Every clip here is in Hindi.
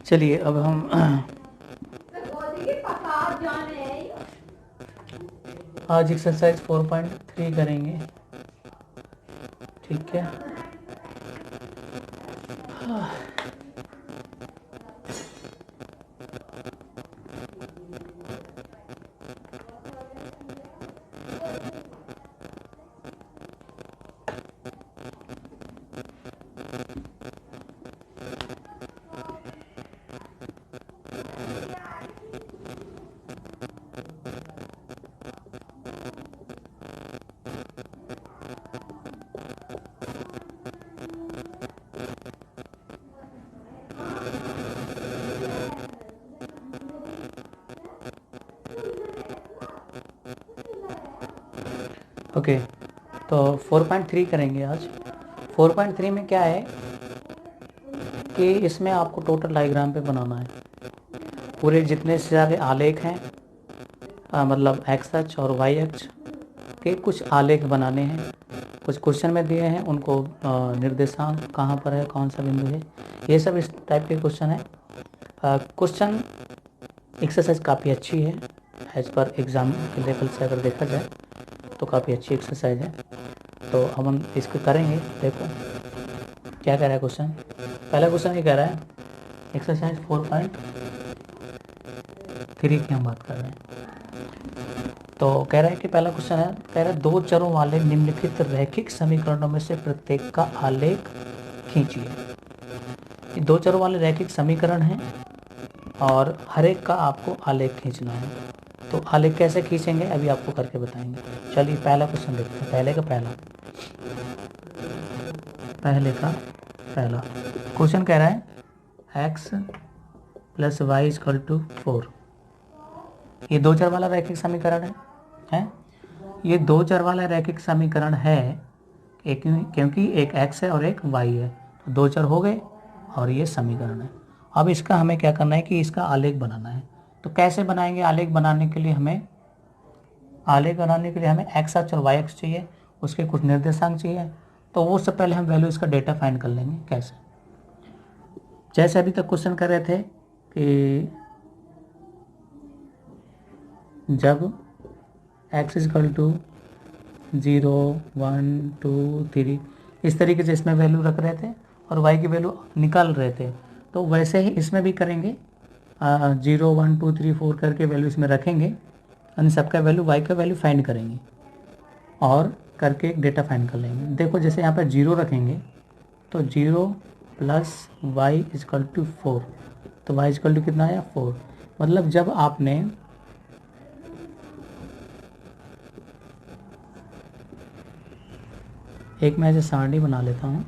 चलिए अब हम आज एक्सरसाइज 4.3 करेंगे। ठीक है, ओके। तो 4.3 करेंगे आज। 4.3 में क्या है कि इसमें आपको टोटल डायग्राम पे बनाना है। पूरे जितने सारे आलेख हैं, मतलब एक्स अक्ष और वाई अक्ष के कुछ आलेख बनाने हैं। कुछ क्वेश्चन में दिए हैं, उनको निर्देशांक कहाँ पर है, कौन सा बिंदु है, ये सब इस टाइप के क्वेश्चन है। क्वेश्चन एक्सरसाइज काफ़ी अच्छी है एज पर एग्ज़ाम के लेवल से अगर देखा जाए तो काफ़ी अच्छी एक्सरसाइज है। तो अब हम इसको करेंगे। देखो क्या कह रहा है क्वेश्चन। पहला क्वेश्चन ये कह रहा है, एक्सरसाइज 4.3 की हम बात कर रहे हैं। तो कह रहा है कि पहला क्वेश्चन है, कह रहा है दो चरों वाले निम्नलिखित रैखिक समीकरणों में से प्रत्येक का आलेख खींचिए। ये दो चरों वाले रैखिक समीकरण हैं और हर एक का आपको आलेख खींचना है। तो आलेख कैसे खींचेंगे अभी आपको करके बताएंगे। चलिए पहला क्वेश्चन देखते हैं। पहले का पहला क्वेश्चन कह रहा है x plus y equal to 4। ये दो चर वाला रैखिक समीकरण है। ये दो चर वाला रैखिक समीकरण है क्योंकि एक x है और एक y है, तो दो चर हो गए और ये समीकरण है। अब इसका हमें क्या करना है कि इसका आलेख बनाना है। तो कैसे बनाएंगे? आलेख बनाने के लिए हमें x अक्ष और y अक्ष चाहिए, उसके कुछ निर्देशांक चाहिए। तो वो सब पहले हम वैल्यू इसका डेटा फाइंड कर लेंगे। कैसे? जैसे अभी तक क्वेश्चन कर रहे थे कि जब x इक्वल टू 0, 1, 2, 3 इस तरीके से इसमें वैल्यू रख रहे थे और y की वैल्यू निकाल रहे थे, तो वैसे ही इसमें भी करेंगे। 0, 1, 2, 3, 4 करके वैल्यू इसमें रखेंगे, इन सबका वैल्यू y का वैल्यू फाइंड करेंगे और करके एक डेटा फाइंड कर लेंगे। देखो जैसे यहाँ पर 0 रखेंगे तो 0 प्लस वाई इजकल टू 4, तो y इजकल टू कितना आया 4। मतलब जब आपने एक मैं ऐसे सारणी बना लेता हूँ।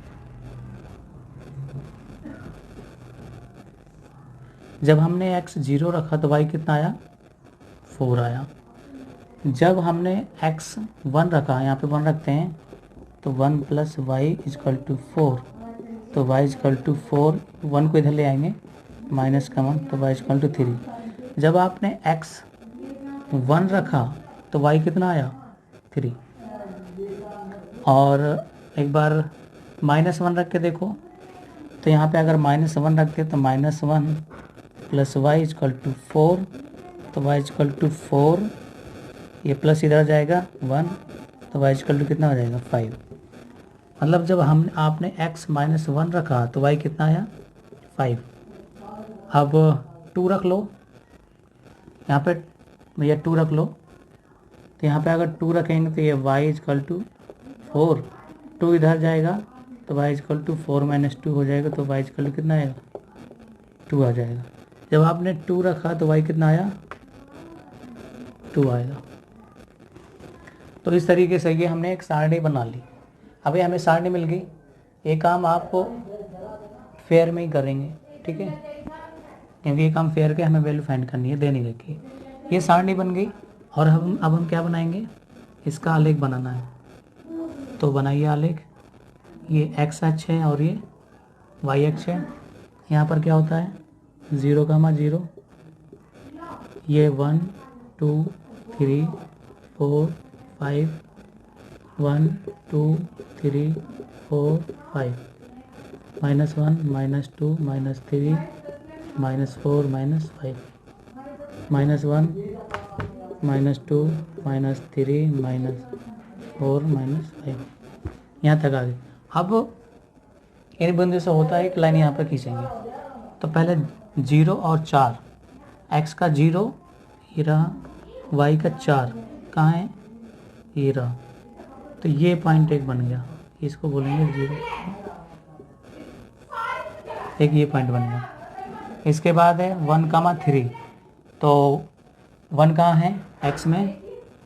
जब हमने x 0 रखा तो y कितना आया 4 आया। जब हमने x 1 रखा, यहाँ पे 1 रखते हैं, तो 1 प्लस वाई इजकल टू 4, तो y इजकल टू 4, 1 को इधर ले आएंगे माइनस का 1, तो y इजकल टू 3। जब आपने x 1 रखा तो y कितना आया 3। और एक बार -1 रख के देखो, तो यहाँ पे अगर -1 रखते तो -1 प्लस वाई इजकल टू 4, तो y इजकल टू 4, ये प्लस इधर जाएगा 1, तो y इजकल टू कितना हो जाएगा 5। मतलब जब आपने x -1 रखा तो y कितना आया 5। अब 2 रख लो, यहाँ पे भैया 2 रख लो, तो यहाँ पे अगर 2 रखेंगे तो ये y इजकल टू 4, 2 इधर जाएगा तो y इजकल टू 4 माइनस 2 हो जाएगा, तो y इजकल टू कितना आएगा 2 आ जाएगा। जब आपने 2 रखा तो y कितना आया 2 आएगा। तो इस तरीके से ये हमने एक सारणी बना ली। अभी हमें सारणी मिल गई, ये काम आपको फेयर में ही करेंगे, ठीक है, क्योंकि ये काम फेयर के हमें वैल्यू फाइंड करनी है, देनी रखी। ये सारणी बन गई और अब हम क्या बनाएंगे, इसका आलेख बनाना है। तो बनाइए आलेख। ये x अक्ष है और ये y अक्ष है। यहाँ पर क्या होता है 0, 0, ये 1, 2, 3, 4, 5, 1, 2, 3, 4, 5, -1, -2, -3, -4 -5 -1 -2 -3 -4 -5 यहाँ तक आ गए। अब इन बिंदु से होता है एक लाइन यहाँ पर खींचेंगे। तो पहले 0 और 4, x का 0 ये रहा, y का 4 कहाँ है, ये रहा। तो ये पॉइंट एक बन गया, इसको बोलेंगे 0, एक ये पॉइंट बन गया। इसके बाद है 1,3, तो 1 कहाँ है, x में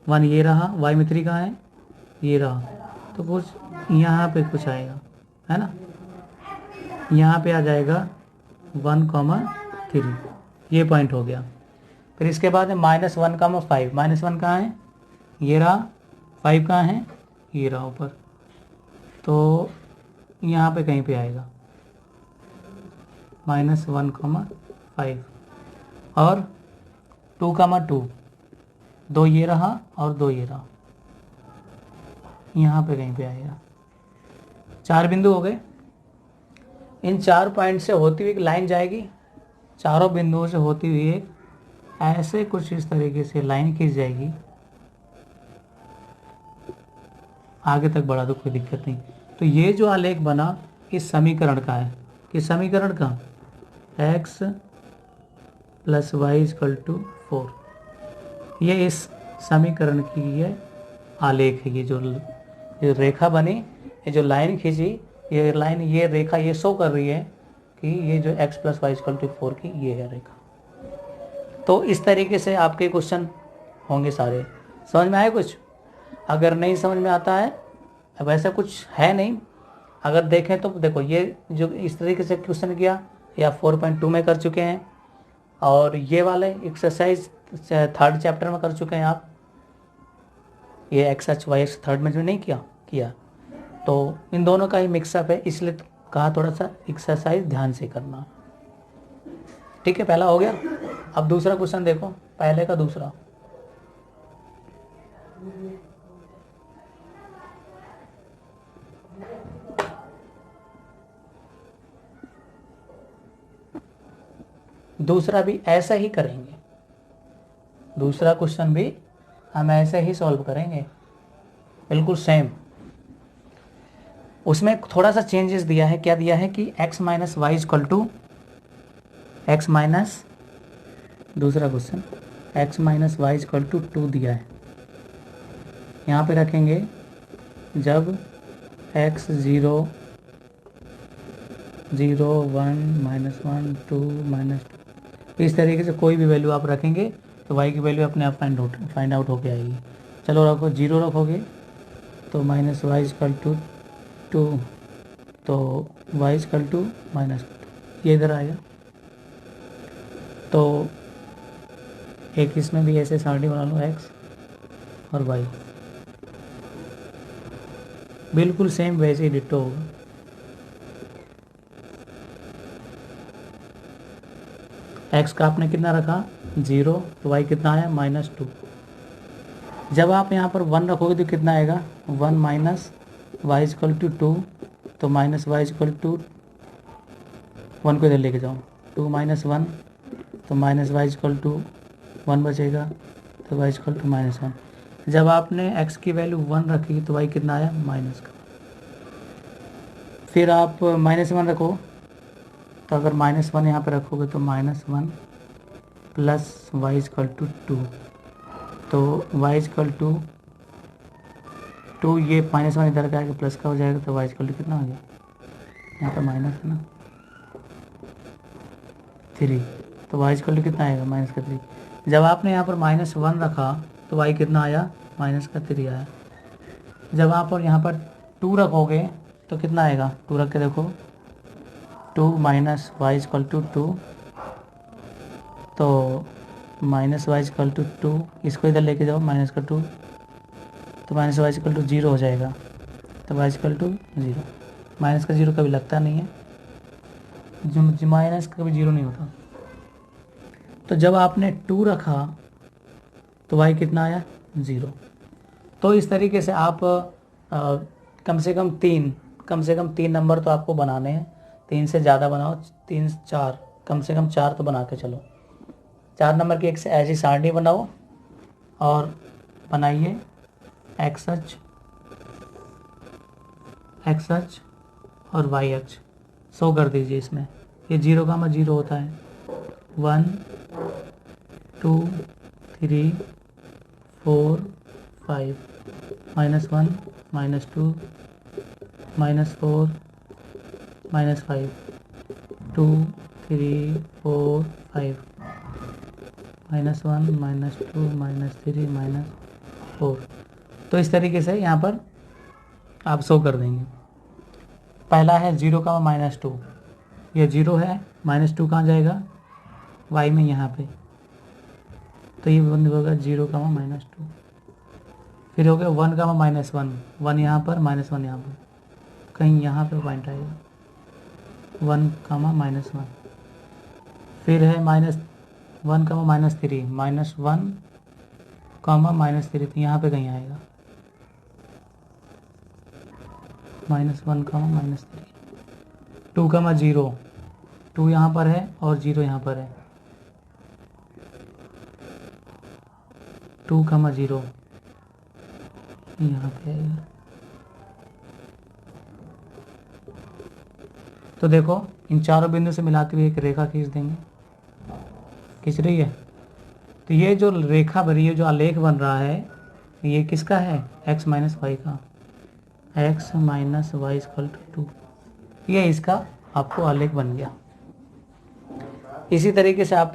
1 ये रहा, y में 3 कहाँ है, ये रहा। तो कुछ यहाँ पे कुछ आएगा, है ना, यहाँ पे आ जाएगा 1,3, ये पॉइंट हो गया। फिर इसके बाद है -1,5, -1 कहाँ है, ये रहा, 5 कहाँ है, ये रहा ऊपर। तो यहाँ पे कहीं पे आएगा -1,5 और 2,2, 2 ये रहा और 2 ये रहा, यहाँ पे कहीं पे आएगा। 4 बिंदु हो गए। इन 4 पॉइंट से होती हुई एक लाइन जाएगी, चारों बिंदुओं से होती हुई एक ऐसे कुछ इस तरीके से लाइन खींच जाएगी, आगे तक बढ़ा दो कोई दिक्कत नहीं। तो ये जो आलेख बना इस समीकरण का है, किस समीकरण का, x + y = 4, ये इस समीकरण की ये आलेख है। ये जो रेखा बनी, ये जो लाइन खींची, ये लाइन, ये रेखा ये शो कर रही है कि ये जो x + y = 4 की ये है रेखा। तो इस तरीके से आपके क्वेश्चन होंगे सारे। समझ में आए कुछ? अगर नहीं समझ में आता है, वैसा कुछ है नहीं, अगर देखें तो देखो, ये जो इस तरीके से क्वेश्चन किया या 4.2 में कर चुके हैं, और ये वाले एक्सरसाइज 3rd चैप्टर में कर चुके हैं आप। ये x h y x 3rd में जो नहीं किया तो इन दोनों का ही मिक्सअप है, इसलिए कहा थोड़ा सा एक्सरसाइज ध्यान से करना। ठीक है, पहला हो गया। अब दूसरा क्वेश्चन देखो, पहले का दूसरा। दूसरा भी ऐसा ही करेंगे, दूसरा क्वेश्चन भी हम ऐसे ही सॉल्व करेंगे, बिल्कुल सेम। उसमें थोड़ा सा चेंजेस दिया है। क्या दिया है कि x - y = x माइनस, दूसरा क्वेश्चन x - y = 2 दिया है। यहाँ पे रखेंगे जब x 0 0 1 -1 2 -2, इस तरीके से कोई भी वैल्यू आप रखेंगे तो y की वैल्यू अपने आप फाइंड आउट होके आएगी। चलो रखो, 0 रखोगे तो -y = 2, तो y = -2, ये इधर आएगा। तो एक इसमें भी ऐसे सारणी बना लो, x और y बिल्कुल सेम वैसे ही डिट्टो होगा। x का आपने कितना रखा, 0, तो y कितना आया, -2। जब आप यहाँ पर 1 रखोगे तो कितना आएगा, 1 - y = 2, तो -y = 1 को इधर लेके जाओ, 2 - 1, तो -y = 1 बचेगा, तो y = -1। जब आपने x की वैल्यू 1 रखी तो y कितना आया, माइनस का। फिर आप -1 रखो, तो अगर -1 यहाँ पे रखोगे तो -1 + y = 2, तो y = 2, ये -1 इधर का आएगा, प्लस का हो जाएगा, तो y = कितना हो गया, यहाँ पे माइनस है ना, 3, तो y = कितना आएगा, -3। जब आपने यहाँ पर -1 रखा तो y कितना आया, -3 आया। जब आप और यहाँ पर 2 रखोगे तो कितना आएगा, 2 रख के देखो, 2 - y = 2, तो -y = 2, इसको इधर लेके जाओ, -2, तो -y = 0 हो जाएगा, तो y = 0। माइनस का 0 कभी लगता नहीं है, जो माइनस का कभी 0 नहीं होता। तो जब आपने 2 रखा तो y कितना आया, 0। तो इस तरीके से आप कम से कम 3 नंबर तो आपको बनाने हैं, 3 से ज़्यादा बनाओ, 3 4 कम से कम 4 तो बना के चलो। 4 नंबर की एक ऐसी सारणी बनाओ और बनाइए एक्स अक्ष और वाई अक्ष शो कर दीजिए। इसमें ये 0,0 होता है, 1 2 3 4 5, -1 -2 -4 -5, 2 3 4 5, -1 -2 -3 -4। तो इस तरीके से यहाँ पर आप शो कर देंगे। पहला है 0,-2, ये 0 है, -2 कहाँ जाएगा, y में यहाँ पे, तो ये बन होगा 0,-2। फिर हो गया 1,-1, 1 यहाँ पर, -1 यहाँ पर, कहीं यहाँ पे पॉइंट आएगा, 1,-1। फिर है -1, -3, -1, -3, तो यहाँ पे कहीं आएगा, -1, -3। 2,0, 2 यहाँ पर है और 0 यहाँ पर है, 2,0 यहाँ पे आएगा। तो देखो इन चारों बिंदु से मिलाते हुए एक रेखा खींच देंगे, खींच रही है। तो ये जो रेखा बन रही है, जो आलेख बन रहा है, ये किसका है, x - y का, x - y = 2। ये इसका आपको आलेख बन गया। इसी तरीके से आप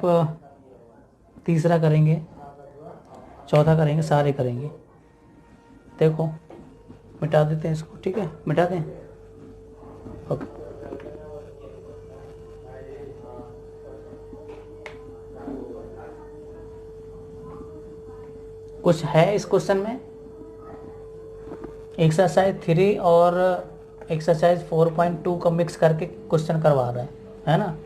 तीसरा करेंगे, चौथा करेंगे, सारे करेंगे। देखो मिटा देते हैं इसको, ठीक है, मिटा दें, ओके। कुछ है इस क्वेश्चन में, एक्सरसाइज 3 और एक्सरसाइज 4.2 को मिक्स करके क्वेश्चन करवा रहे हैं, है ना।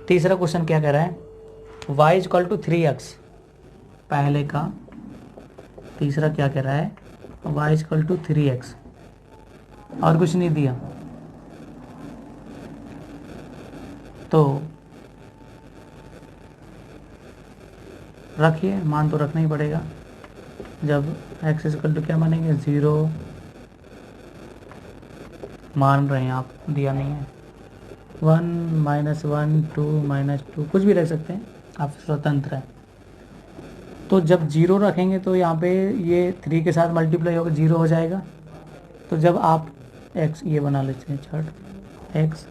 तीसरा क्वेश्चन क्या कह रहा है, y = 3x। पहले का तीसरा क्या कह रहा है, y = 3x, और कुछ नहीं दिया। तो रखिए, मान तो रखना ही पड़ेगा। जब x = क्या मानेंगे, 0 मान रहे हैं आप, दिया नहीं है, 1 -1 2 -2 कुछ भी रख सकते हैं, आप स्वतंत्र हैं। तो जब 0 रखेंगे तो यहाँ पे ये 3 के साथ मल्टीप्लाई होकर 0 हो जाएगा। तो जब आप x, ये बना लेते हैं चार्ट, x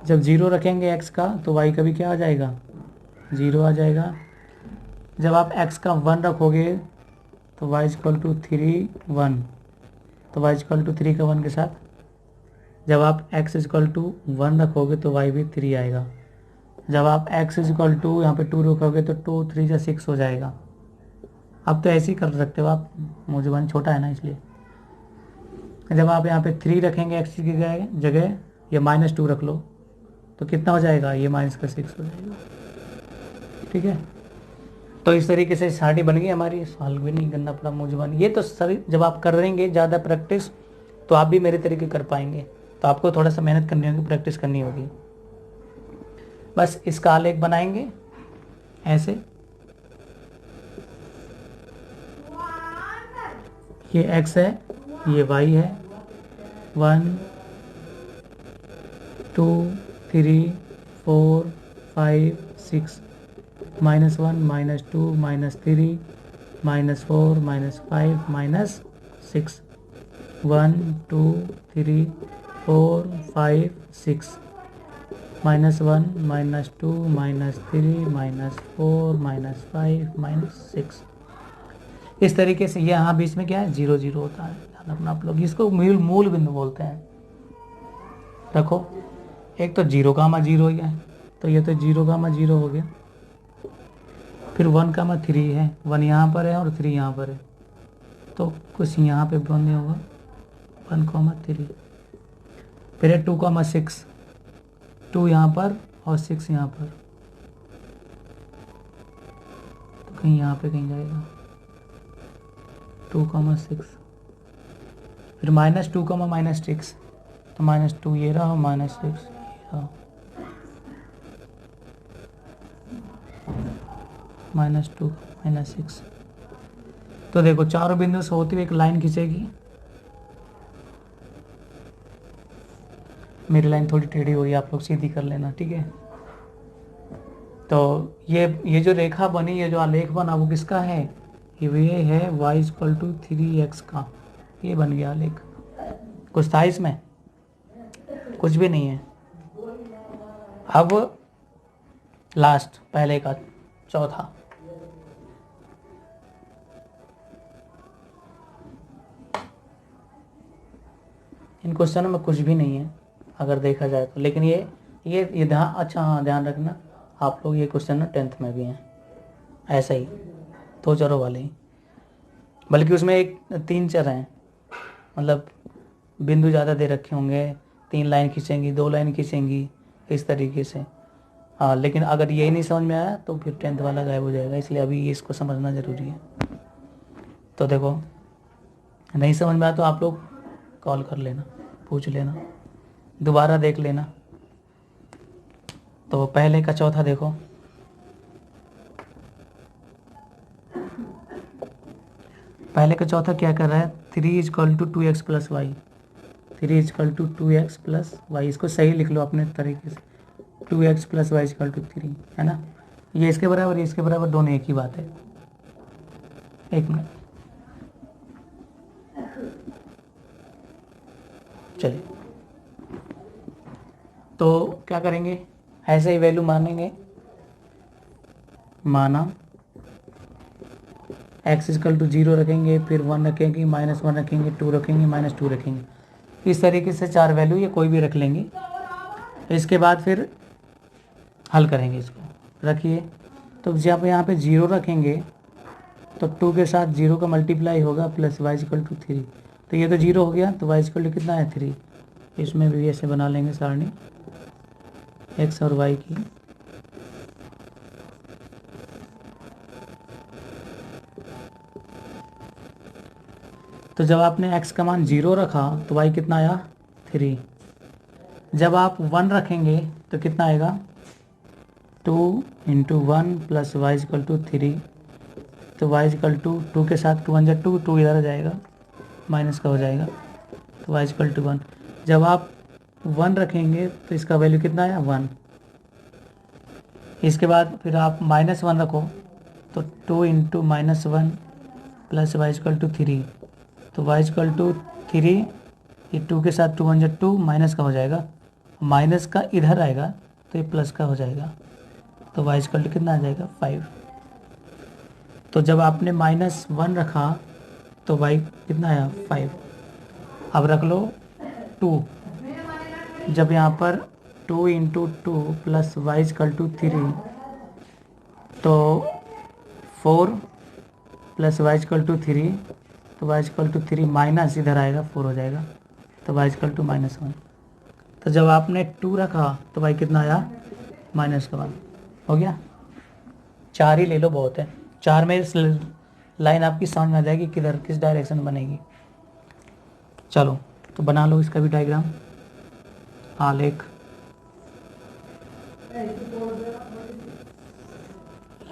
जब 0 रखेंगे x का, तो y का भी क्या आ जाएगा, 0 आ जाएगा। जब आप x का 1 रखोगे तो y = 3 1, तो y = 3 का 1 के साथ। जब आप x = 1 रखोगे तो y भी 3 आएगा। जब आप x = यहाँ पे 2 रखोगे तो 2 3 या 6 हो जाएगा। अब तो ऐसे ही कर सकते हो आप, मुझे 1 छोटा है ना इसलिए। जब आप यहाँ पे 3 रखेंगे x की जगह, या -2 रख लो, तो कितना हो जाएगा, ये -6 हो जाएगा, ठीक है। तो इस तरीके से सारणी बन गई हमारी, सॉल्व भी नहीं करना पड़ा मुझे बन। ये तो सभी जब आप कर रहेंगे ज़्यादा प्रैक्टिस, तो आप भी मेरे तरीके कर पाएंगे। तो आपको थोड़ा सा मेहनत करनी होगी, प्रैक्टिस करनी होगी। बस इसका आलेख बनाएंगे ऐसे, ये x है, ये y है, 1 2 3 4 5 6, -1 -2 -3 -4 -5 -6, 1 2 3 4 5 6, -1 -2 -3 -4 -5 -6। इस तरीके से यहाँ बीच में क्या है, 0 0 होता है, ध्यान रखना आप लोग। इसको मूल बिंदु बोलते हैं। रखो, एक तो 0,0 ही है, तो ये तो 0,0 हो गया। फिर 1,3 है, 1 यहाँ पर है और 3 यहाँ पर है, तो कुछ यहाँ पे बंद होगा, 1,3। फिर है 2,6, 2 यहाँ पर और 6 यहाँ पर, तो कहीं यहाँ पे कहीं जाएगा 2,6, फिर -2, -6, तो -2 ये रहा, -6 ये रहा, -2 -6। तो देखो चारों बिंदु से होती हुई एक लाइन खींचेगी। मेरी लाइन थोड़ी टेढ़ी हुई, आप लोग सीधी कर लेना, ठीक है। तो ये जो रेखा बनी, ये जो आलेख बना, वो किसका है? ये है y = 3x का, ये बन गया आलेख। कुछ था इसमें? कुछ भी नहीं है। अब लास्ट, पहले का चौथा, इन क्वेश्चनों में कुछ भी नहीं है अगर देखा जाए तो, लेकिन ये ध्यान, अच्छा हाँ ध्यान रखना, आप लोग ये क्वेश्चन ना 10th में भी हैं ऐसा ही, 2 चरों वाले ही, बल्कि उसमें 3 चर हैं, मतलब बिंदु ज़्यादा दे रखे होंगे, 3 लाइन खींचेंगी, 2 लाइन खींचेंगी, इस तरीके से। हाँ, लेकिन अगर यही नहीं समझ में आया तो फिर 10th वाला गायब हो जाएगा, इसलिए अभी इसको समझना ज़रूरी है। तो देखो, नहीं समझ में आया तो आप लोग कॉल कर लेना, पूछ लेना, दोबारा देख लेना। तो पहले का चौथा देखो, पहले का चौथा क्या कर रहा है? 3 = 2x + y, 3 = 2x + y, इसको सही लिख लो अपने तरीके से, 2x + y = 3, है ना। ये इसके बराबर, ये इसके बराबर, दोनों एक ही बात है। एक मिनट, चलिए, तो क्या करेंगे? ऐसे ही वैल्यू मानेंगे, माना x = 0 रखेंगे, फिर 1 रखेंगे, -1 रखेंगे, 2 रखेंगे, -2 रखेंगे, इस तरीके से 4 वैल्यू ये कोई भी रख लेंगे। इसके बाद फिर हल करेंगे इसको, रखिए। तो जब यहाँ पे 0 रखेंगे तो 2 के साथ 0 का मल्टीप्लाई होगा, प्लस y = 3, तो ये तो 0 हो गया, तो y = कितना है? 3। इसमें भी ऐसे बना लेंगे सारणी x और y की। तो जब आपने x का मान 0 रखा तो y कितना आया? 3। जब आप 1 रखेंगे तो कितना आएगा? 2 × 1 + y = 3, तो y = 2 के साथ 2 × 2, 2 इधर आ जाएगा, माइनस का हो जाएगा, तो y = 1। जब आप 1 रखेंगे तो इसका वैल्यू कितना आया? 1। इसके बाद फिर आप -1 रखो तो 2 × -1 + y = 3, तो y = 3, ये 2 के साथ 2 × 2, माइनस का हो जाएगा, माइनस का इधर आएगा तो ये प्लस का हो जाएगा, तो y = कितना आ जाएगा? 5। तो जब आपने -1 रखा तो y कितना आया? 5। अब रख लो 2, जब यहाँ पर 2 × 2 + y = 3, तो 4 + y = 3, तो y = 3, माइनस इधर आएगा, 4 हो जाएगा, तो y = -1। तो जब आपने 2 रखा तो y कितना आया? -1। हो गया। 4 ही ले लो, बहुत है। 4 में इस लाइन आपकी समझ में आ जाएगी किधर, किस डायरेक्शन में बनेगी। चलो, तो बना लो इसका भी डायग्राम, आलेख।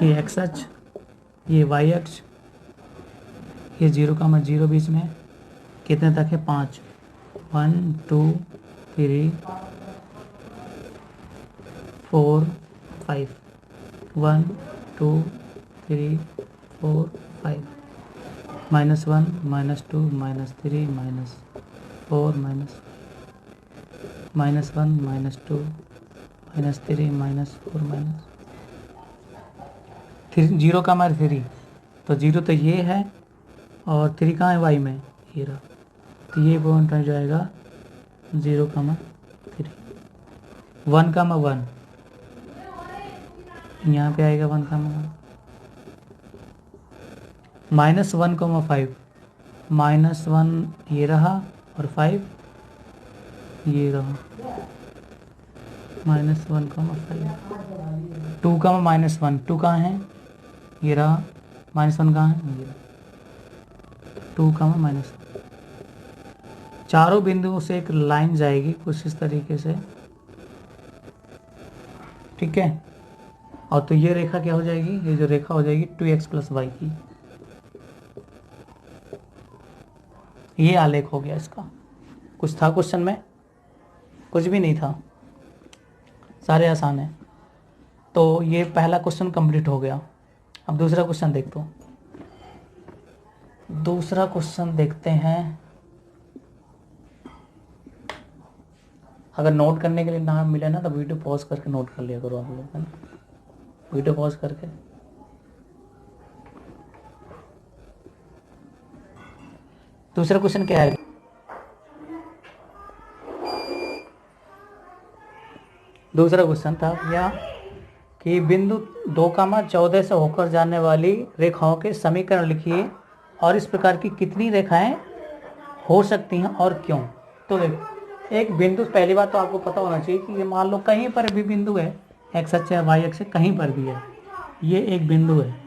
ये x अक्ष, ये y अक्ष, ये 0,0 बीच में, कितने तक है? 5, 1 2 3 4 5, 1 2 3 4 5, -1 -2 -3 -4 -1 -2 -3 -4 0,3, तो 0 तो ये है, और 3 कहाँ है? y में, ये रहा, तो ये पॉइंट हो जाएगा 0,3। 1,1 यहाँ पे आएगा, 1,1, -1,5, -1 ये रहा, और 5 ये रहा, -1,5, 2, -1, 2 कहाँ है? ये रहा, -1 कहाँ है, ये 2, -1। चारों बिंदुओं से एक लाइन जाएगी कुछ इस तरीके से, ठीक है। और तो ये रेखा क्या हो जाएगी, ये जो रेखा हो जाएगी 2x + y की। ये आलेख हो गया इसका। कुछ था क्वेश्चन में? कुछ भी नहीं था, सारे आसान है। तो ये पहला क्वेश्चन कंप्लीट हो गया। अब दूसरा क्वेश्चन देखते हो। दूसरा क्वेश्चन देखते हैं। अगर नोट करने के लिए ना मिले ना तो वीडियो पॉज करके नोट कर लिया करो आप लोग, है ना, वीडियो पॉज करके। दूसरा क्वेश्चन क्या है? दूसरा क्वेश्चन था क्या कि बिंदु 2,14 से होकर जाने वाली रेखाओं के समीकरण लिखिए और इस प्रकार की कितनी रेखाएं हो सकती हैं और क्यों। तो देखो, एक बिंदु, पहली बात तो आपको पता होना चाहिए कि ये मान लो कहीं पर भी बिंदु है, एक्स अक्ष है, वाई अक्ष है, कहीं पर भी है, ये एक बिंदु है।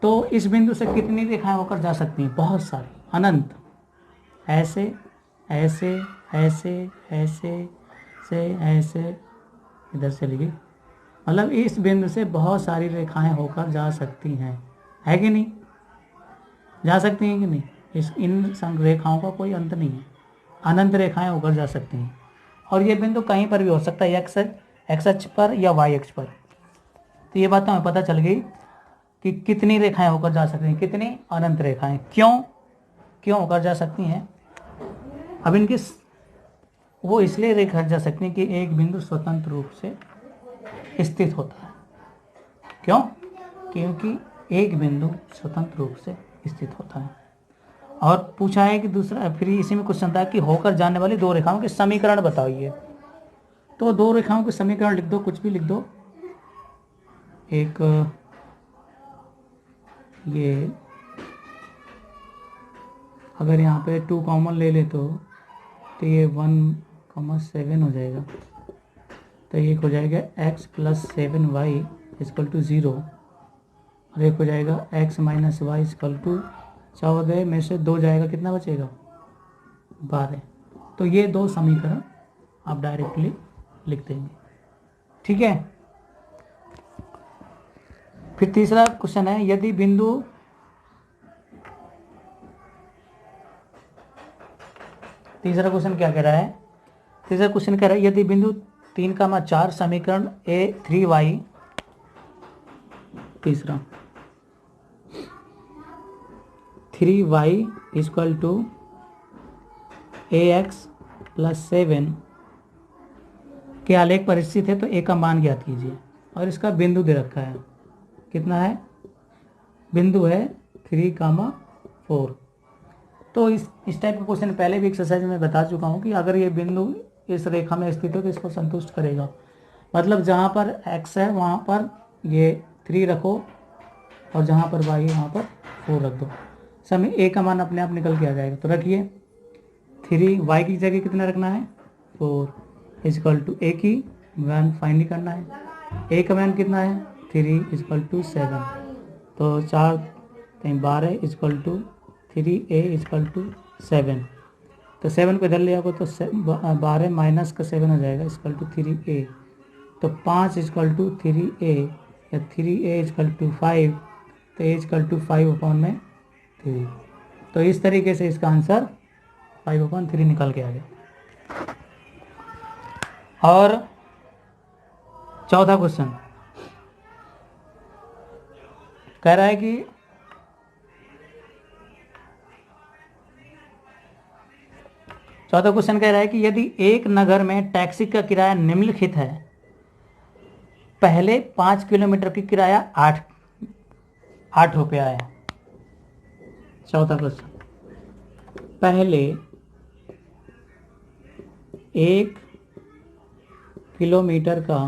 तो इस बिंदु से कितनी रेखाएं होकर जा सकती हैं? बहुत सारी, अनंत। ऐसे ऐसे ऐसे ऐसे से ऐसे इधर से लिखी, मतलब इस बिंदु से बहुत सारी रेखाएं होकर जा सकती हैं, है कि नहीं? जा सकती हैं कि नहीं? इन रेखाओं का कोई अंत नहीं है, अनंत रेखाएं होकर जा सकती हैं। और ये बिंदु कहीं पर भी हो सकता है, एक्स अक्ष पर या वाई अक्ष पर। तो ये बात हमें पता चल गई कि कितनी रेखाएं होकर जा सकती हैं, कितनी? अनंत रेखाएं। क्यों होकर जा सकती हैं? अब इनकी वो इसलिए रेखा जा सकती हैं कि एक बिंदु स्वतंत्र रूप से स्थित होता है। क्यों? क्योंकि एक बिंदु स्वतंत्र रूप से स्थित होता है। और पूछा है कि दूसरा, फिर इसी में क्वेश्चन था कि होकर जाने वाली दो रेखाओं के समीकरण बताइए। तो दो रेखाओं के समीकरण लिख दो, कुछ भी लिख दो। एक ये, अगर यहाँ पे 2 कॉमन ले ले तो ये 1,7 हो जाएगा। तो एक हो जाएगा x + 7y = 0, और एक हो जाएगा x - y = 14 में से 2 जाएगा, कितना बचेगा? 12। तो ये दो समीकरण आप डायरेक्टली लिख देंगे, ठीक है। फिर तीसरा क्वेश्चन है, यदि बिंदु तीसरा क्वेश्चन क्या कह रहा है? तीसरा क्वेश्चन कह रहा है यदि बिंदु 3,4 समीकरण a3y, तीसरा 3y = ax + 7 के आलेख पर स्थित है तो a का मान ज्ञात कीजिए। और इसका बिंदु दे रखा है, कितना है? बिंदु है 3,4। तो इस टाइप का क्वेश्चन पहले भी एक्सरसाइज में बता चुका हूँ कि अगर ये बिंदु इस रेखा में स्थित हो तो इसको संतुष्ट करेगा। मतलब जहाँ पर x है वहाँ पर ये 3 रखो, और जहाँ पर y है वहाँ पर 4 रख दो। समय a का मान अपने आप निकल के आ जाएगा। तो रखिए 3y की जगह कितना रखना है? 4 = a की मान फाइंड करना है। a का मान कितना है? 3 = 7। तो 4 × 12 = 3a = 7। तो 7 को इधर ले आओगे तो 12 माइनस का 7 हो जाएगा = 3a। तो 5 = 3a, या 3a = 5। तो a = 5/3। तो इस तरीके से इसका आंसर 5/3 निकल के आ गया। और चौथा क्वेश्चन कह रहा है कि चौथा क्वेश्चन कह रहा है कि यदि एक नगर में टैक्सी का किराया निम्नलिखित है, पहले 5 किलोमीटर की किराया 8 रुपया है। चौथा क्वेश्चन, पहले 1 किलोमीटर का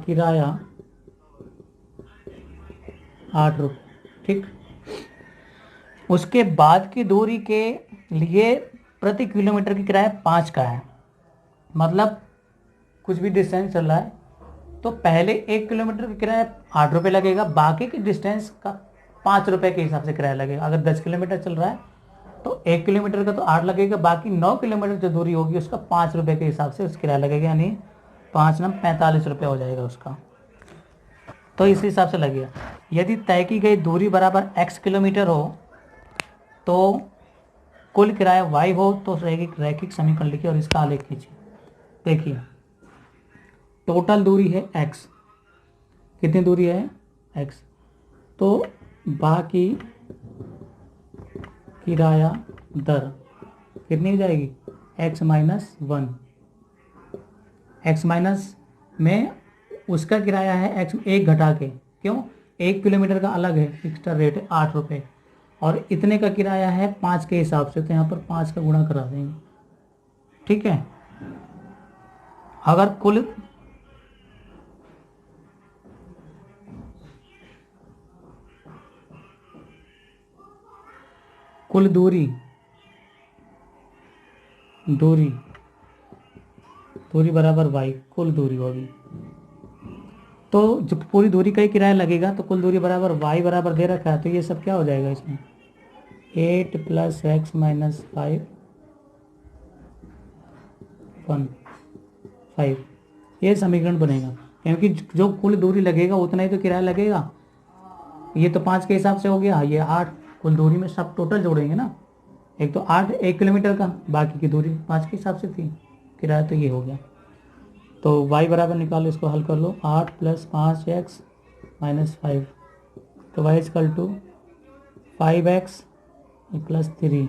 किराया 8 रुपये, ठीक। उसके बाद की दूरी के लिए प्रति किलोमीटर की किराया 5 का है। मतलब कुछ भी डिस्टेंस चल रहा है तो पहले 1 किलोमीटर का किराया 8 रुपये लगेगा, बाकी के डिस्टेंस का 5 रुपये के हिसाब से किराया लगेगा। अगर 10 किलोमीटर चल रहा है तो 1 किलोमीटर का तो 8 लगेगा, बाकी 9 किलोमीटर जो दूरी होगी उसका 5 रुपये के हिसाब से उस किराया लगेगा, यानी 5 9 45 रुपये हो जाएगा उसका। तो इस हिसाब से लगेगा। यदि तय की गई दूरी बराबर x किलोमीटर हो तो कुल किराया y हो तो रैखिक समीकरण लिखिए और इसका आलेख खींचिए। देखिए टोटल दूरी है x, कितनी दूरी है x, तो बाकी किराया दर कितनी हो जाएगी x माइनस 1। x माइनस में उसका किराया है x 1 घटा के, क्यों 1 किलोमीटर का अलग है एक्स्ट्रा रेट है 8 रुपये, और इतने का किराया है 5 के हिसाब से, तो यहाँ पर 5 का गुणा करा देंगे। ठीक है, अगर कुल दूरी बराबर y, कुल दूरी होगी तो जो पूरी दूरी का ही किराया लगेगा, तो कुल दूरी बराबर y बराबर दे रखा है, तो ये सब क्या हो जाएगा इसमें 8 + x - 5 ये समीकरण बनेगा, क्योंकि जो कुल दूरी लगेगा उतना ही तो किराया लगेगा। ये तो 5 के हिसाब से हो गया, ये 8 कुल दूरी में सब टोटल जोड़ेंगे ना, एक तो 8 1 किलोमीटर का, बाकी की दूरी 5 के हिसाब से थी, किराया तो ये हो गया। तो y बराबर निकालो, इसको हल कर लो, 8 + 5x - 5, तो y = 5x + 3,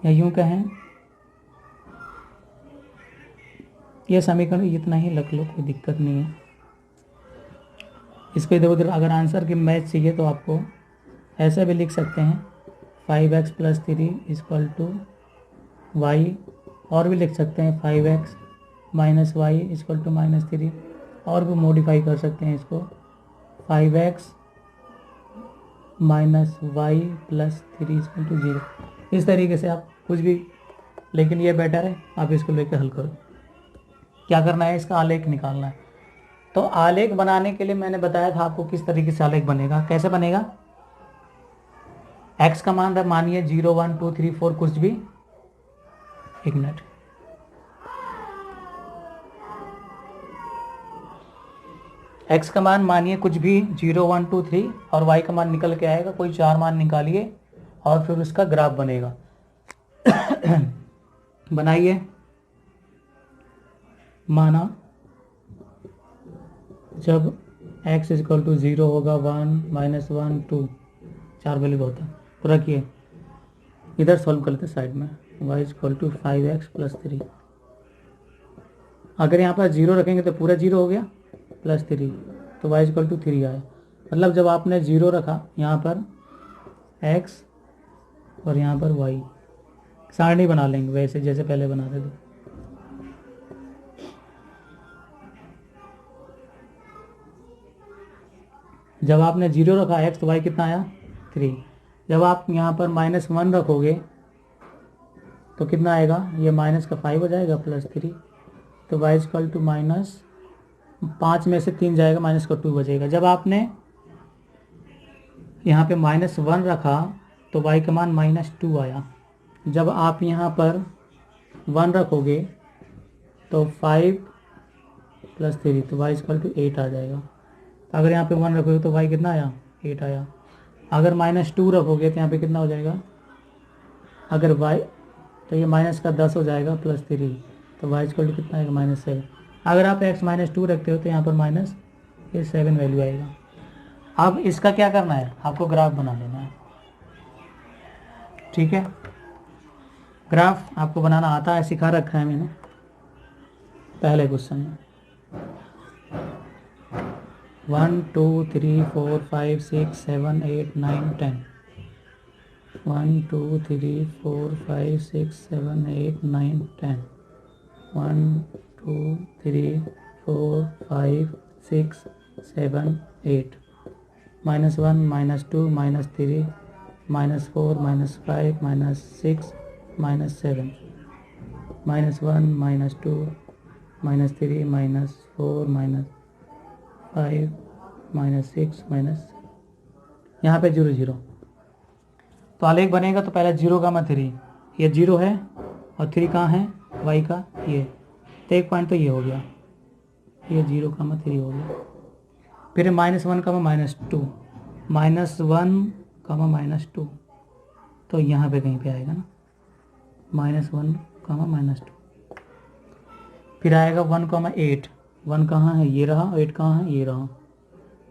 या यूँ कहें यह समीकरण इतना ही रख लो, कोई दिक्कत नहीं है। इसको इधर उधर अगर आंसर की मैच चाहिए तो आपको ऐसे भी लिख सकते हैं 5x + 3 = y, और भी लिख सकते हैं 5x - y = -3, और भी मॉडिफाई कर सकते हैं इसको 5x - y + 3 = 0। इस तरीके से आप कुछ भी, लेकिन ये बेटर है आप इसको लेकर हल करो। क्या करना है, इसका आलेख निकालना है। तो आलेख बनाने के लिए मैंने बताया था आपको किस तरीके से आलेख बनेगा, कैसे बनेगा। x का मान मानिए 0 1 2 3 4 कुछ भी, एक मिनट, x का मान मानिए कुछ भी 0 1 2 3 और y का मान निकल के आएगा, कोई 4 मान निकालिए और फिर उसका ग्राफ बनेगा। बनाइए, माना जब x = 0 होगा 1 -1 2, 4 वैल्यू होता है, तो रखिए इधर सॉल्व करते साइड में, y = 5x + 3। अगर यहाँ पर 0 रखेंगे तो पूरा 0 हो गया +3, तो y = 3 आया। मतलब जब आपने 0 रखा यहाँ पर x और यहाँ पर y, सारणी बना लेंगे वैसे जैसे पहले बनाते थे। जब आपने 0 रखा x तो y कितना आया 3। जब आप यहाँ पर -1 रखोगे तो कितना आएगा, ये माइनस का 5 हो जाएगा +3, तो y = -5 में से 3 जाएगा, माइनस का 2 बचेगा। जब आपने यहाँ पे -1 रखा तो y का मान -2 आया। जब आप यहाँ पर 1 रखोगे तो 5 + 3, तो y = 8 आ जाएगा। अगर यहाँ पे 1 रखोगे तो y कितना आया 8 आया। अगर -2 रखोगे तो यहाँ पे कितना हो जाएगा, अगर y तो ये माइनस का 10 हो जाएगा +3, तो y = कितना आएगा -7। अगर आप x -2 रखते हो तो यहाँ पर -7 वैल्यू आएगा। अब इसका क्या करना है, आपको ग्राफ बना लेना है। ठीक है, ग्राफ आपको बनाना आता है, सिखा रखा है मैंने पहले क्वेश्चन में। 1 2 3 4 5 6 7 8 9 10, 1 2 3 4 5 6 7 8 9 10, 1 2 3 4 5 6 7 8, -1 -2 -3 -4 -5 -6 -7, -1, -2, -3, -4, -5, -6, यहाँ पे 0 0। तो आलेख बनेगा तो पहले 0, 3, ये 0 है और 3 कहाँ है, y का ये, तो एक पॉइंट तो ये हो गया, ये 0, 3 हो गया। फिर -1, -2, -1, -2, तो यहाँ पे कहीं पे आएगा ना, -1, -2। फिर आएगा 1, 8, 1 कहाँ है, ये रहा, 8 कहाँ है, ये रहा,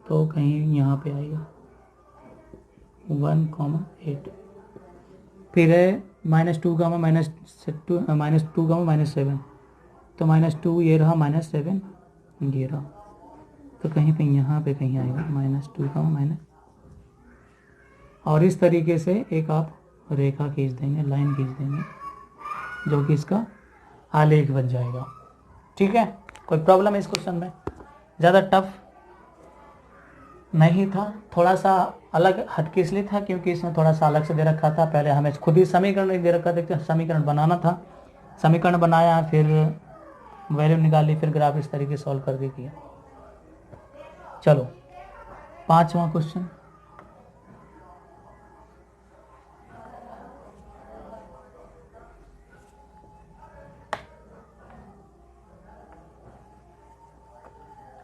तो कहीं यहाँ पे आएगा 1, 8। फिर है -2, -2, -7, तो -2 ये रहा, -7 ये रहा, तो कहीं पे यहाँ पे कहीं आएगा -2, और इस तरीके से एक आप रेखा खींच देंगे, लाइन खींच देंगे, जो कि इसका आलेख बन जाएगा। ठीक है, कोई प्रॉब्लम है इस क्वेश्चन में? ज़्यादा टफ नहीं था, थोड़ा सा अलग हटके इसलिए था क्योंकि इसमें थोड़ा सा अलग से दे रखा था। पहले हमें खुद ही समीकरण दे रखा था, समीकरण बनाना था, समीकरण बनाया, फिर वैल्यू निकाली, फिर ग्राफ इस तरीके सॉल्व करके किया। चलो 5वां क्वेश्चन।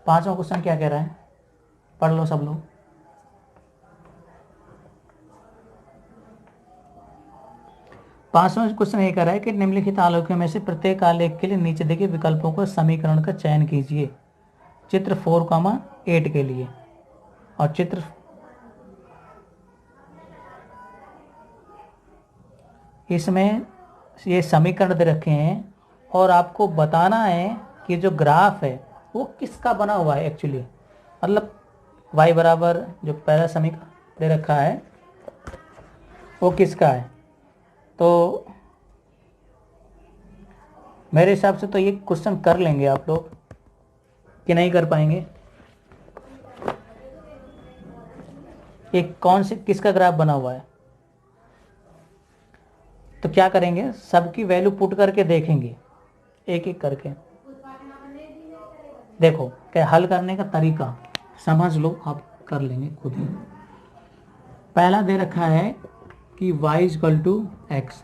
पांचवा क्वेश्चन क्या कह रहा है, पढ़ लो सब लोग। पांचवा क्वेश्चन ये कह रहा है कि निम्नलिखित आलेखों में से प्रत्येक आलेख के लिए नीचे दिए विकल्पों को समीकरण का चयन कीजिए। चित्र 4,8 के लिए और चित्र इसमें ये समीकरण दे रखे हैं और आपको बताना है कि जो ग्राफ है वो किसका बना हुआ है एक्चुअली, मतलब y बराबर जो पहला समीकरण दे रखा है वो किसका है। तो मेरे हिसाब से तो ये क्वेश्चन कर लेंगे आप लोग कि नहीं कर पाएंगे। ये कौन से किसका ग्राफ बना हुआ है, तो क्या करेंगे, सबकी वैल्यू पुट करके देखेंगे एक एक करके। देखो क्या हल करने का तरीका समझ लो, आप कर लेंगे खुद ही। पहला दे रखा है कि y = x,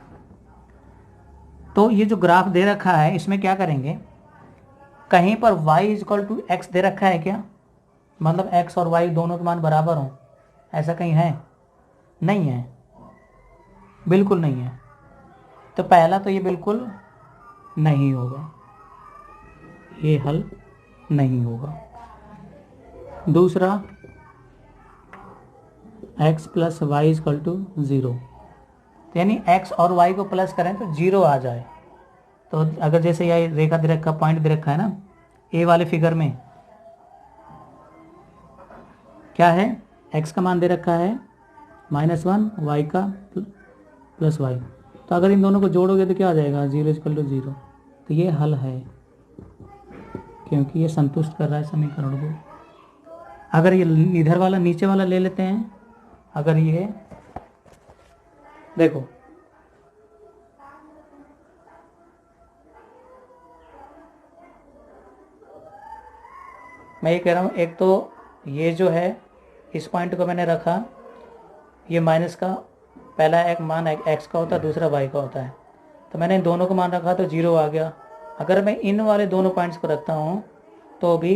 तो ये जो ग्राफ दे रखा है इसमें क्या करेंगे, कहीं पर y = x दे रखा है क्या, मतलब x और y दोनों के मान बराबर हों, ऐसा कहीं है? नहीं है, बिल्कुल नहीं है। तो पहला तो ये बिल्कुल नहीं होगा, ये हल नहीं होगा। दूसरा x + y = 0, यानी x और y को प्लस करें तो 0 आ जाए। तो अगर जैसे यह रेखा दे रखा, पॉइंट दे रखा है ना ए वाले फिगर में, क्या है, x का मान दे रखा है -1, y का +y, तो अगर इन दोनों को जोड़ोगे तो क्या आ जाएगा, 0 = 0। तो ये हल है क्योंकि ये संतुष्ट कर रहा है समीकरण को। अगर ये इधर वाला नीचे वाला ले लेते हैं, अगर ये देखो मैं ये कह रहा हूँ, एक तो ये जो है इस पॉइंट को मैंने रखा, ये माइनस का पहला एक मान x का होता है, दूसरा y का होता है, तो मैंने इन दोनों को मान रखा तो 0 आ गया। अगर मैं इन वाले दोनों पॉइंट्स को रखता हूँ तो भी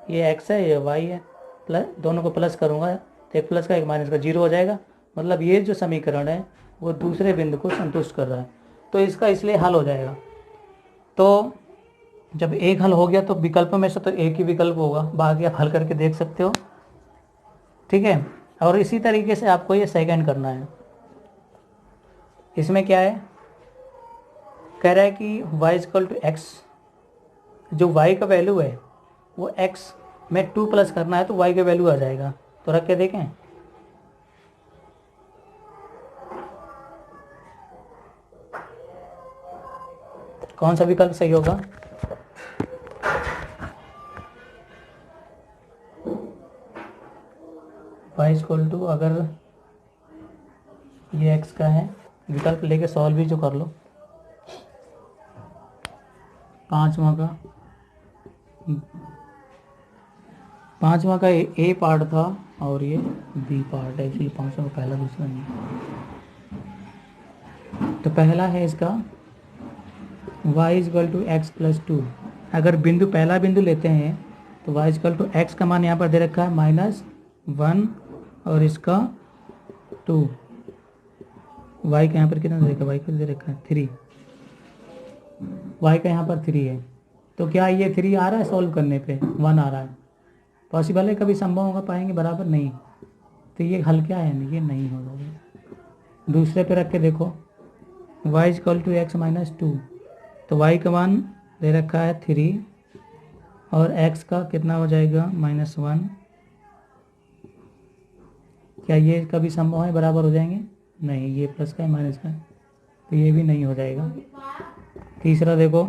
ये x है, ये y है, प्लस दोनों को प्लस करूँगा तो एक प्लस का एक माइनस का 0 हो जाएगा, मतलब ये जो समीकरण है वो दूसरे बिंदु को संतुष्ट कर रहा है, तो इसका इसलिए हल हो जाएगा। तो जब एक हल हो गया तो विकल्प में से तो एक ही विकल्प होगा, बाकी आप हल करके देख सकते हो। ठीक है, और इसी तरीके से आपको ये सेकंड करना है। इसमें क्या है, कह रहा है कि y = x, जो y का वैल्यू है वो x में 2 प्लस करना है तो y का वैल्यू आ जाएगा। तो रख के देखें, कौन सा विकल्प सही होगा। y = अगर ये x का है, विकल्प लेके सॉल्व भी जो कर लो, पाँचवा का ए पार्ट था और ये बी पार्ट है, एक्चुअली पाँचवा का पहला दूसरा नहीं। तो पहला है इसका y = x+2। अगर पहला बिंदु लेते हैं तो y = x का मान यहाँ पर दे रखा है -1 और इसका 2। y का यहाँ पर कितना दे रखा है, y का दे रखा है 3, y का यहाँ पर 3 है। तो क्या ये 3 आ रहा है सॉल्व करने पे, 1 आ रहा है? पॉसिबल है कभी संभव होगा पाएंगे बराबर नहीं। तो ये हल क्या है, ये नहीं होगा। दूसरे पे रख के देखो y = x-2। तो y का मान दे रखा है 3 और x का कितना हो जाएगा -1। क्या ये कभी संभव है बराबर हो जाएंगे? नहीं, ये प्लस का है माइनस का है, तो ये भी नहीं हो जाएगा। तीसरा देखो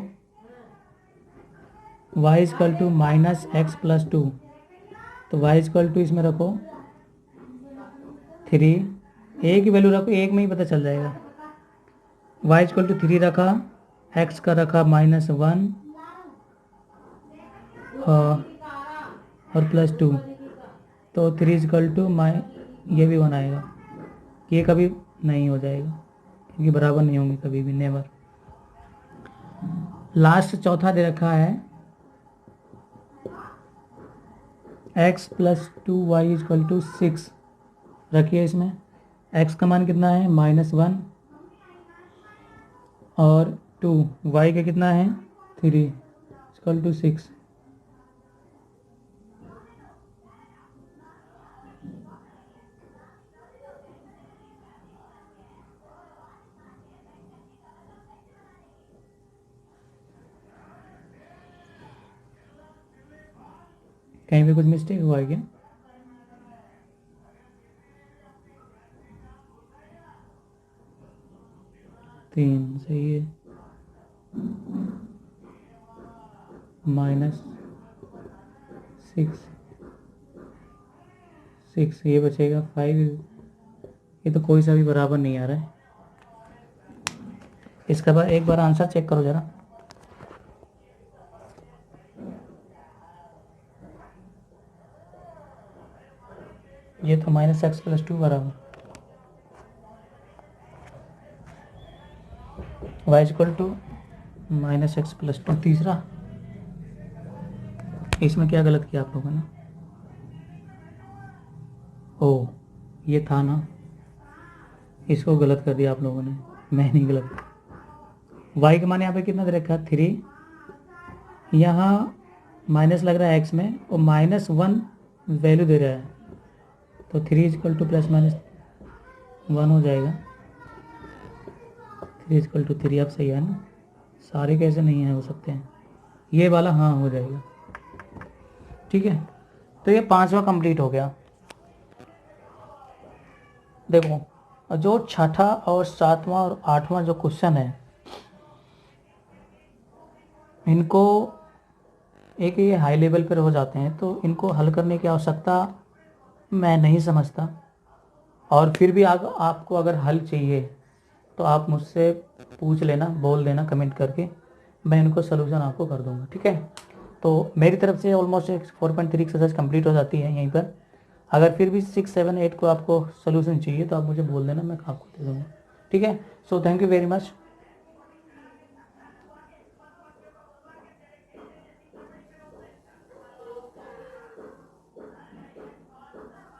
y = -x+2। तो y = इसमें रखो 3, a की वैल्यू रखो, एक में ही पता चल जाएगा। y = 3 रखा, x का रखा -1 और +2। तो 3 = ये भी 1 आएगा। ये कभी नहीं हो जाएगा क्योंकि बराबर नहीं होंगे कभी भी, नेवर। लास्ट चौथा दे रखा है x+2y = 6। रखिए इसमें x का मान कितना है -1 और 2, y का कितना है 3 = 6। कहीं पे कुछ मिस्टेक हुआ है क्या? तीन सही है, -6 ये बचेगा 5। ये तो कोई सा भी बराबर नहीं आ रहा है। इसका बाद एक बार आंसर चेक करो जरा। ये तो -x+2 बराबर y = -x+2। तीसरा इसमें क्या गलत किया आप लोगों ने? ओ ये था ना, इसको गलत कर दिया आप लोगों ने, मैं नहीं गलत। y का मान यहाँ पे कितना दे रखा है 3, यहाँ माइनस लग रहा है x में और -1 वैल्यू दे रहा है, तो 3 = +-1 हो जाएगा। 3 = 3 अब सही है ना? सारे कैसे नहीं है हो सकते हैं, ये वाला हाँ हो जाएगा। ठीक है, तो ये 5वां कंप्लीट हो गया। देखो जो छठा और 7वां और 8वां जो क्वेश्चन है, इनको एक ये हाई लेवल पर हो जाते हैं, तो इनको हल करने की आवश्यकता मैं नहीं समझता। और फिर भी आपको अगर हल चाहिए तो आप मुझसे पूछ लेना, बोल देना कमेंट करके, मैं इनको सलूशन आपको कर दूंगा। ठीक है, तो मेरी तरफ से ऑलमोस्ट 4.3 एक्सरसाइज कंप्लीट हो जाती है यहीं पर। अगर फिर भी 6, 7, 8 को आपको सलूशन चाहिए तो आप मुझे बोल देना, मैं आपको दे दूँगा। ठीक है, so thank you very much.